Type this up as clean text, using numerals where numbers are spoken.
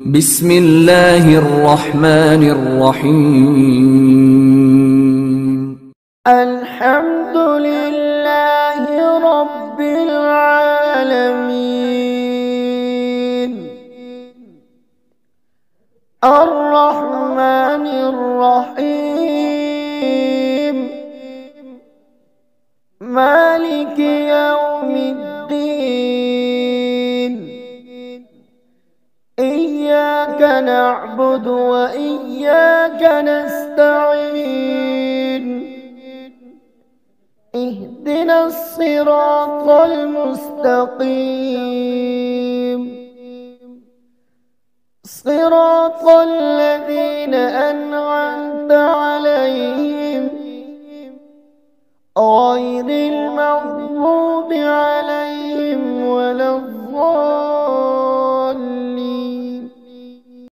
بسم الله الرحمن الرحيم. الحمد لله رب العالمين، الرحمن الرحيم، مالك يوم الدين. إياك نعبد وإياك نستعين، اهدنا الصراط المستقيم، صراط الذين أنعمت عليهم غير المغضوب عليهم ولا الضالين.